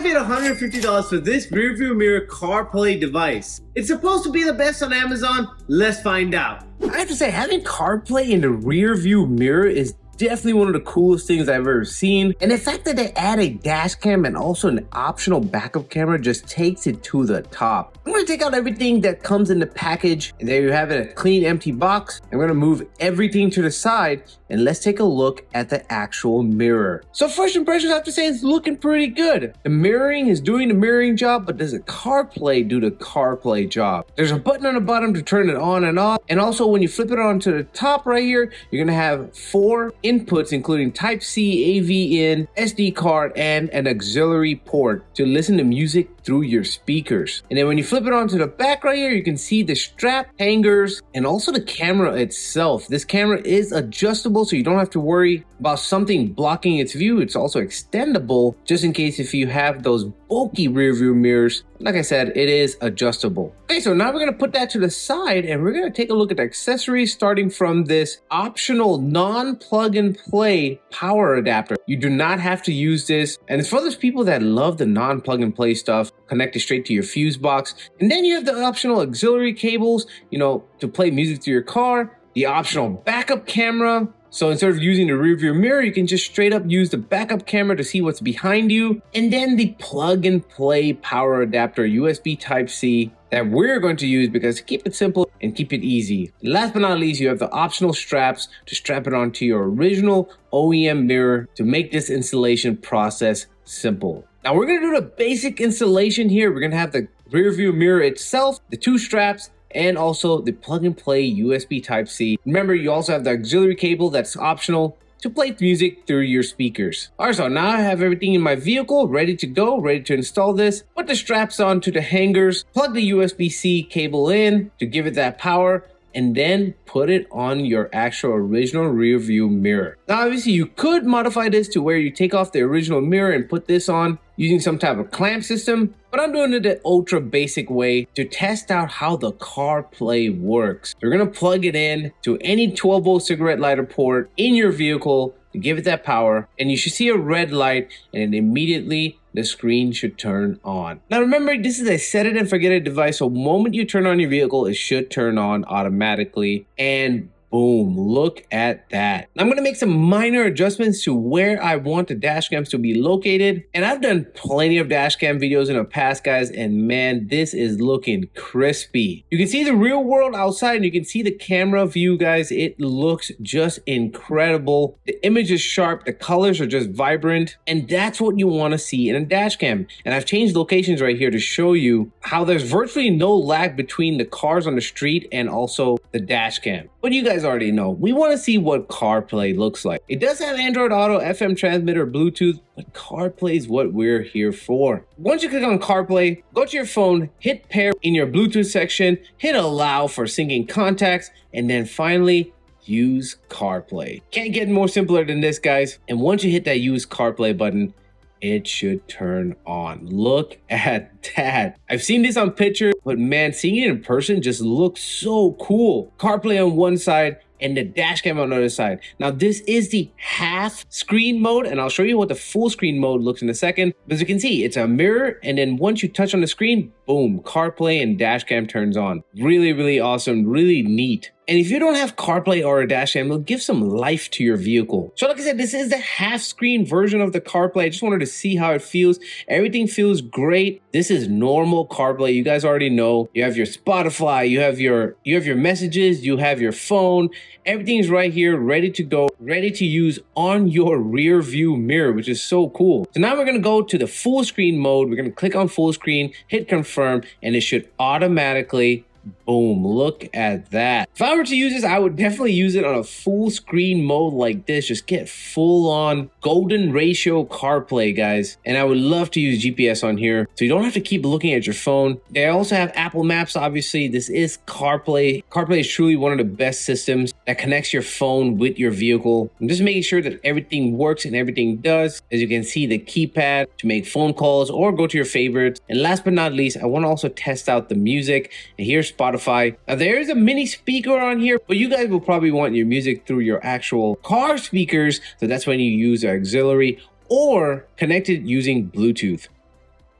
I paid $150 for this RearView mirror CarPlay device. It's supposed to be the best on Amazon. Let's find out. I have to say, having CarPlay in the RearView mirror is definitely one of the coolest things I've ever seen. And the fact that they add a dash cam and also an optional backup camera just takes it to the top. I'm gonna take out everything that comes in the package, and there you have it, a clean empty box. I'm gonna move everything to the side, and let's take a look at the actual mirror. So first impressions, I have to say, it's looking pretty good. The mirroring is doing the mirroring job, but does the CarPlay do the CarPlay job? There's a button on the bottom to turn it on and off. And also when you flip it onto the top right here, you're gonna have 4 inputs, including Type-C, AV in, SD card, and an auxiliary port to listen to music through your speakers. And then when you flip it onto the back right here, you can see the strap, hangers, and also the camera itself. This camera is adjustable, so you don't have to worry about something blocking its view. It's also extendable, just in case if you have those bulky rear view mirrors. Like I said, it is adjustable. Okay, so now we're gonna put that to the side, and we're gonna take a look at the accessories, starting from this optional non-plug and play power adapter. You do not have to use this, and it's for those people that love the non-plug and play stuff, connected straight to your fuse box. And then you have the optional auxiliary cables, to play music through your car, the optional backup camera. So instead of using the rear view mirror, you can just straight up use the backup camera to see what's behind you. And then the plug and play power adapter, USB Type-C, that we're going to use because to keep it simple and keep it easy. Last but not least, you have the optional straps to strap it onto your original OEM mirror to make this installation process simple. Now we're gonna do the basic installation here. We're gonna have the rear view mirror itself, the 2 straps, and also the plug and play USB Type-C. Remember, you also have the auxiliary cable that's optional to play music through your speakers. All right, so now I have everything in my vehicle ready to go, ready to install this. Put the straps onto the hangers, plug the USB-C cable in to give it that power, and then put it on your actual original rear view mirror. Now, obviously you could modify this to where you take off the original mirror and put this on using some type of clamp system, but I'm doing it the ultra basic way to test out how the CarPlay works. We're gonna plug it in to any 12-volt cigarette lighter port in your vehicle to give it that power, and you should see a red light, and then immediately the screen should turn on. Now remember, this is a set it and forget it device, so the moment you turn on your vehicle, it should turn on automatically, and boom, look at that. I'm gonna make some minor adjustments to where I want the dash cams to be located. And I've done plenty of dash cam videos in the past, guys, and man, this is looking crispy. You can see the real world outside, and you can see the camera view, guys. It looks just incredible. The image is sharp, the colors are just vibrant, and that's what you wanna see in a dash cam. And I've changed locations right here to show you how there's virtually no lag between the cars on the street and also the dash cam. But you guys already know, we want to see what CarPlay looks like. It does have Android Auto, FM transmitter, Bluetooth, but CarPlay is what we're here for. Once you click on CarPlay, go to your phone, hit pair in your Bluetooth section, hit allow for syncing contacts, and then finally use CarPlay. Can't get more simpler than this, guys. And once you hit that use CarPlay button, it should turn on. Look at that. I've seen this on picture, but man, seeing it in person just looks so cool. CarPlay on one side and the dash cam on the other side. Now this is the half screen mode, and I'll show you what the full screen mode looks in a second. But as you can see, it's a mirror, and then once you touch on the screen, boom, CarPlay and dash cam turns on. Really, really awesome, really neat. And if you don't have CarPlay or a dash cam, it'll give some life to your vehicle. So like I said, this is the half screen version of the CarPlay. I just wanted to see how it feels. Everything feels great. This is normal CarPlay. You guys already know. You have your Spotify, you have your messages, you have your phone. Everything's right here, ready to go, ready to use on your rear view mirror, which is so cool. So now we're gonna go to the full screen mode. We're gonna click on full screen, hit confirm, and it should automatically, boom, look at that. If I were to use this, I would definitely use it on a full screen mode like this. Just get full on golden ratio CarPlay, guys. And I would love to use GPS on here, so you don't have to keep looking at your phone. They also have Apple Maps, obviously. This is CarPlay. CarPlay is truly one of the best systems that connects your phone with your vehicle. I'm just making sure that everything works and everything does. As you can see, the keypad to make phone calls or go to your favorites. And last but not least, I want to also test out the music. And here's Spotify. Now there is a mini speaker on here, but you guys will probably want your music through your actual car speakers. So that's when you use auxiliary or connected using Bluetooth.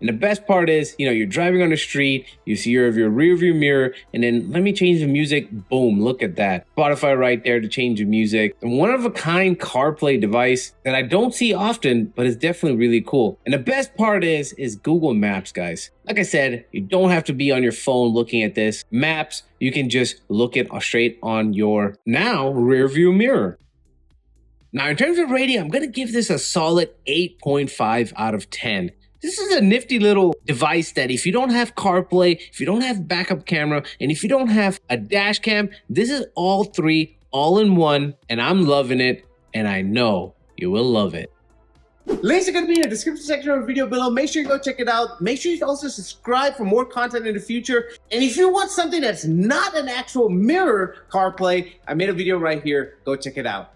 And the best part is, you're driving on the street, you see your rear view mirror, and then let me change the music. Boom, look at that. Spotify right there to change the music. A one-of-a-kind CarPlay device that I don't see often, but it's definitely really cool. And the best part is Google Maps, guys. Like I said, you don't have to be on your phone looking at this. Maps, you can just look it straight on your now rear view mirror. Now, in terms of rating, I'm going to give this a solid 8.5 out of 10. This is a nifty little device that if you don't have CarPlay, if you don't have backup camera, and if you don't have a dash cam, this is all three all in one, and I'm loving it, and I know you will love it. Links are going to be in the description section of the video below. Make sure you go check it out. Make sure you also subscribe for more content in the future. And if you want something that's not an actual mirror CarPlay, I made a video right here. Go check it out.